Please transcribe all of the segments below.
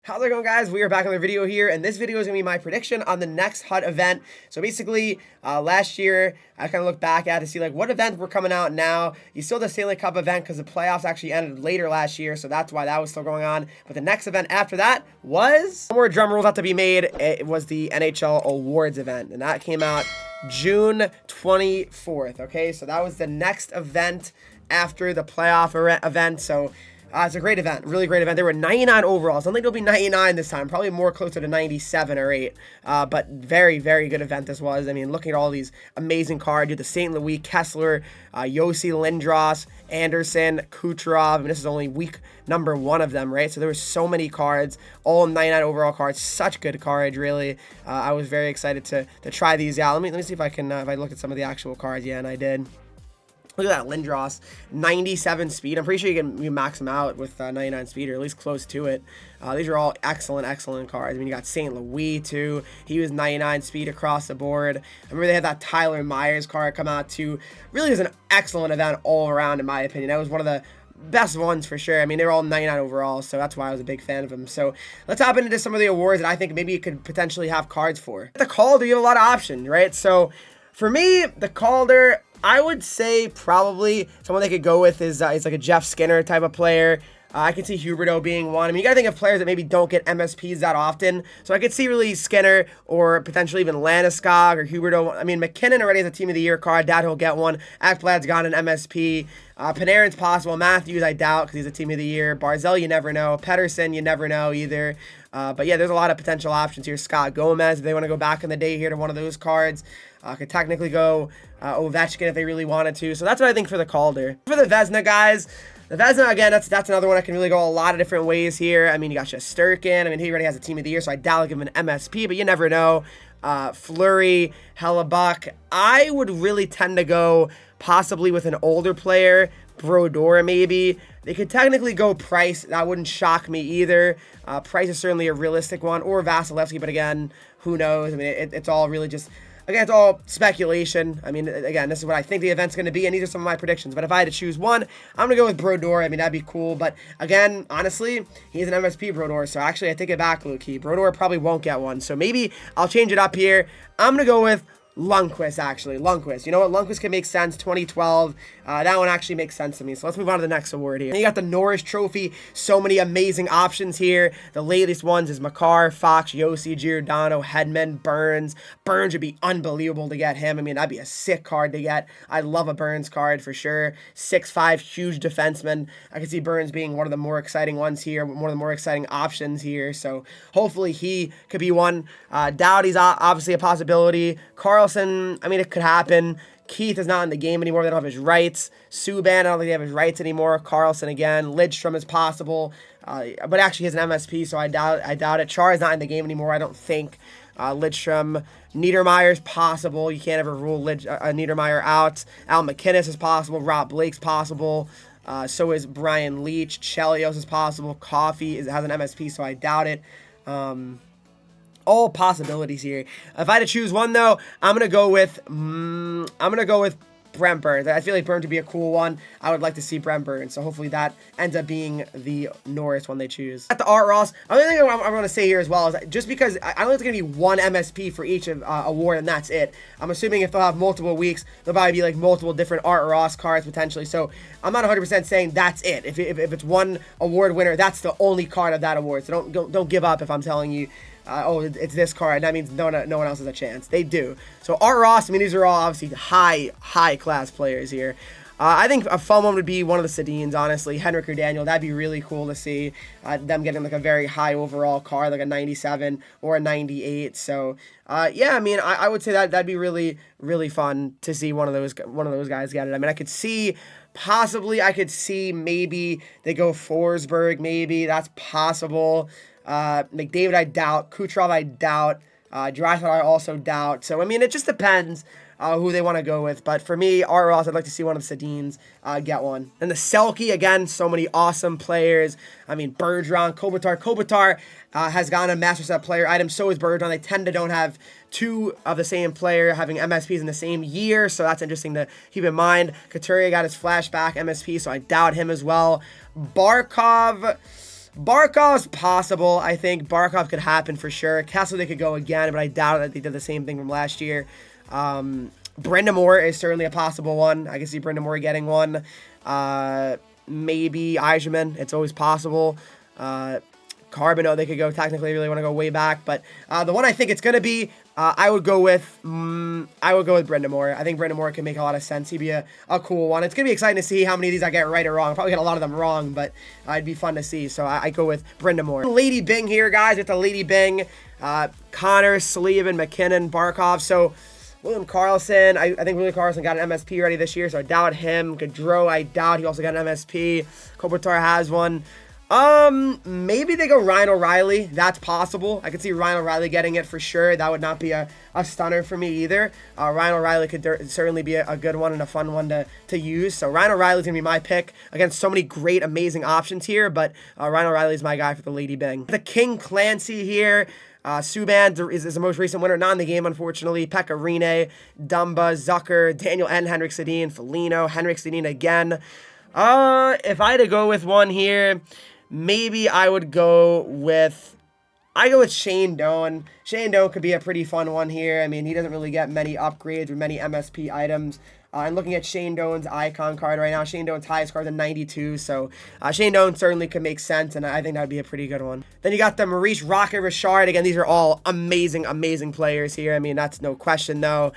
How's it going, guys? We are back on the video here, and this video is going to be my prediction on the next HUT event. So basically, last year, I kind of looked back at to see like what events were coming out now. You still have the Stanley Cup event because the playoffs actually ended later last year, so that's why that was still going on. But the next event after that was, more drum rolls have to be made. It was the NHL Awards event, and that came out June 24th, okay? So that was the next event after the playoff event, so... it's a great event, really great event. There were 99 overalls. I don't think it'll be 99 this time, probably more closer to 97 or 8. But very, very good event this was. I mean, looking at all these amazing cards, you had the St. Louis, Kessler, Yossi Lindros, Anderson, Kucherov. I mean, this is only week number 1 of them, right? So there were so many cards, all 99 overall cards. Such good cards, really. I was very excited to try these out. Let me see if I can, if I look at some of the actual cards. Yeah, and I did. Look at that, Lindros, 97 speed. I'm pretty sure you max them out with 99 speed, or at least close to it. These are all excellent cards. I mean, you got St. Louis, too. He was 99 speed across the board. I remember they had that Tyler Myers card come out, too. Really was an excellent event all around, in my opinion. That was one of the best ones for sure. I mean, they were all 99 overall, so that's why I was a big fan of them. So let's hop into some of the awards that I think maybe you could potentially have cards for. The Calder, you have a lot of options, right? So for me, the Calder, I would say probably someone they could go with is like a Jeff Skinner type of player. I can see Huberdeau being one. I mean, you got to think of players that maybe don't get MSPs that often. So I could see really Skinner or potentially even Landeskog or Huberdeau. I mean, McKinnon already has a Team of the Year card. Doubt he'll get one. Ekblad's got an MSP. Panarin's possible. Matthews, I doubt because he's a Team of the Year. Barzell, you never know. Pedersen, you never know either. But yeah, there's a lot of potential options here. Scott Gomez, if they want to go back in the day here to one of those cards. Could technically go Ovechkin if they really wanted to. So that's what I think for the Calder. For the Vezina, guys, the Vezina, again, that's another one that can really go a lot of different ways here. I mean, you got Shesterkin. I mean, he already has a Team of the Year, so I doubt I'll give him an MSP, but you never know. Fleury, Hellebuck. I would really tend to go possibly with an older player, Brodeur maybe. They could technically go Price. That wouldn't shock me either. Price is certainly a realistic one, or Vasilevsky, but again, who knows? I mean, it's all really just... Again, it's all speculation. I mean, again, this is what I think the event's going to be, and these are some of my predictions. But if I had to choose one, I'm going to go with Brodeur. I mean, that'd be cool. But again, honestly, he's an MSP Brodeur. So actually, I take it back, low-key. Brodeur probably won't get one. So maybe I'll change it up here. I'm going to go with Lundqvist, actually. Lundqvist. You know what? Lundqvist can make sense. 2012. That one actually makes sense to me. So let's move on to the next award here. And you got the Norris Trophy. So many amazing options here. The latest ones is Makar, Fox, Yossi, Giordano, Hedman, Burns. Burns would be unbelievable to get him. I mean, that'd be a sick card to get. I love a Burns card for sure. 6'5", huge defenseman. I can see Burns being one of the more exciting ones here. One of the more exciting options here. So hopefully he could be one. Doughty's obviously a possibility. Carlson, I mean, it could happen. Keith is not in the game anymore. They don't have his rights. Subban, I don't think they have his rights anymore. Carlson again. Lidstrom is possible. But actually he has an MSP, so I doubt it. Char is not in the game anymore, I don't think. Lidstrom. Niedermayer's possible. You can't ever rule Niedermayer out. Al McInnes is possible. Rob Blake's possible. So is Brian Leach. Chelios is possible. Coffee has an MSP, so I doubt it. All possibilities here. If I had to choose one, though, I'm gonna go with Brent Burns. I feel like Burns would be a cool one. I would like to see Brent Burns, so hopefully that ends up being the Norris one they choose. At the Art Ross, another thing I'm going to say here as well is just because I don't think it's going to be one MSP for each award and that's it. I'm assuming if they'll have multiple weeks, there'll probably be like multiple different Art Ross cards potentially. So I'm not 100% saying that's it. If it's one award winner, that's the only card of that award. So don't give up if I'm telling you. Oh, it's this card. That means no one else has a chance. They do. So Art Ross, I mean, these are all obviously high class players here. I think a fun one would be one of the Sedins, honestly. Henreek or Daniel. That'd be really cool to see them getting like a very high overall card, like a 97 or a 98. So yeah, I mean, I would say that'd be really fun to see one of those guys get it. I mean, I could see maybe they go Forsberg. Maybe that's possible. McDavid, I doubt. Kucherov, I doubt. Drysdale, I also doubt. So, I mean, it just depends who they want to go with. But for me, Art Ross, I'd like to see one of the Sedins get one. And the Selke, again, so many awesome players. I mean, Bergeron, Kopitar. Kopitar has gotten a Master Set player item. So is Bergeron. They tend to don't have two of the same player having MSPs in the same year. So that's interesting to keep in mind. Couturier got his flashback MSP, so I doubt him as well. Barkov... Barkov's possible. I think Barkov could happen for sure. Kessel, they could go again, but I doubt that they did the same thing from last year. Brind'Amour is certainly a possible one. I can see Brind'Amour getting one. Maybe Eiserman. It's always possible. Carbonneau, they could go technically. Really want to go way back, but the one I think it's gonna be, I would go with Brind'Amour. I think Brind'Amour can make a lot of sense. He'd be a cool one. It's gonna be exciting to see how many of these I get right or wrong. I'll probably get a lot of them wrong, but it'd be fun to see. So I go with Brind'Amour. Lady Byng here, guys. It's a Lady Byng. Connor, Sullivan, McKinnon, Barkov. So William Karlsson, I think William Karlsson got an MSP already this year, so I doubt him. Gaudreau, I doubt he also got an MSP. Kopitar has one. Maybe they go Ryan O'Reilly. That's possible. I could see Ryan O'Reilly getting it for sure. That would not be a stunner for me either. Ryan O'Reilly could certainly be a good one and a fun one to use. So Ryan O'Reilly's going to be my pick. Again, so many great, amazing options here, but Ryan O'Reilly's my guy for the Lady Byng. The King Clancy here. Subban is the most recent winner, not in the game, unfortunately. Pekka Rinne, Dumba, Zucker, Daniel N, Henrik Sedin, Foligno, Henrik Sedin again. If I had to go with one here, maybe I would go with Shane Doan. Shane Doan could be a pretty fun one here. I mean, he doesn't really get many upgrades or many MSP items. And looking at Shane Doan's icon card right now, Shane Doan's highest card is a 92, so Shane Doan certainly could make sense, and I think that would be a pretty good one. Then you got the Maurice Rocket Richard. Again, these are all amazing, amazing players here. I mean, that's no question, though.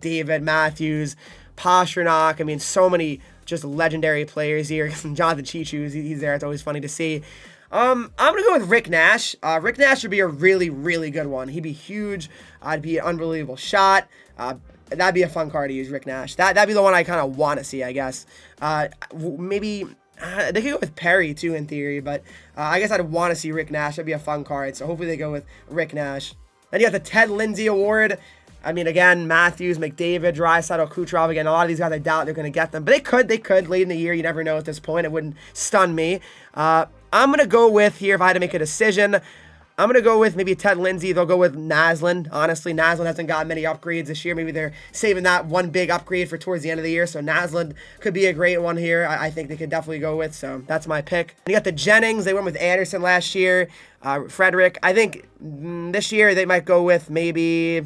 David Matthews, Pastrnak. I mean, so many just legendary players here. Jonathan Chichu, he's there. It's always funny to see. I'm going to go with Rick Nash. Rick Nash would be a really, really good one. He'd be huge. It'd be an unbelievable shot. That'd be a fun card to use, Rick Nash. That'd be the one I kind of want to see, I guess. Maybe they could go with Perry, too, in theory, but I guess I'd want to see Rick Nash. That'd be a fun card, so hopefully they go with Rick Nash. Then you got the Ted Lindsay Award. I mean, again, Matthews, McDavid, Draisaitl, Kucherov. Again, a lot of these guys, I doubt they're going to get them, but they could late in the year. You never know at this point. It wouldn't stun me. I'm going to go with here, if I had to make a decision, I'm going to go with maybe Ted Lindsay. They'll go with Naslund. Honestly, Naslund hasn't got many upgrades this year. Maybe they're saving that one big upgrade for towards the end of the year. So Naslund could be a great one here. I think they could definitely go with. So that's my pick. And you got the Jennings. They went with Anderson last year. Frederick. I think this year they might go with maybe,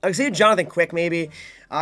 I could say Jonathan Quick maybe.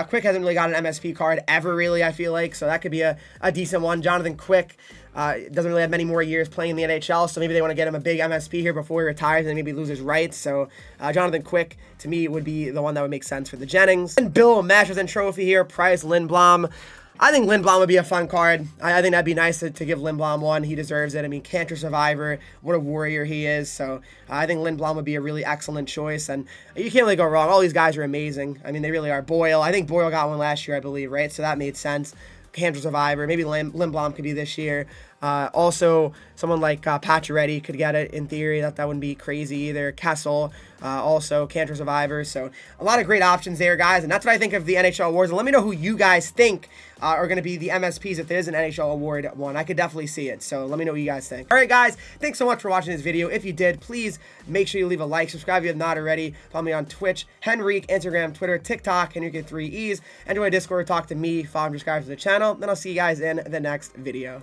Quick hasn't really got an MSP card ever, really, I feel like. So that could be a decent one. Jonathan Quick doesn't really have many more years playing in the NHL, so maybe they want to get him a big MSP here before he retires and maybe loses rights. So Jonathan Quick, to me, would be the one that would make sense for the Jennings. And Bill Masterton Trophy here, Price Lindblom. I think Lindblom would be a fun card. I think that'd be nice to give Lindblom one. He deserves it. I mean, Cantor Survivor, what a warrior he is. So I think Lindblom would be a really excellent choice. And you can't really go wrong. All these guys are amazing. I mean, they really are. Boyle, I think Boyle got one last year, I believe, right? So that made sense. Cantor Survivor, maybe Lindblom could be this year. Also, someone like Pacioretty could get it in theory. That wouldn't be crazy either. Kessel, also Cantor Survivor. So a lot of great options there, guys. And that's what I think of the NHL awards. And let me know who you guys think are going to be the MSPs if there's an NHL award one. I could definitely see it. So let me know what you guys think. All right, guys. Thanks so much for watching this video. If you did, please make sure you leave a like, subscribe if you have not already. Follow me on Twitch, Henreek, Instagram, Twitter, TikTok, Henreek with 3 E's. And join my Discord, talk to me, follow and subscribe to the channel. Then I'll see you guys in the next video.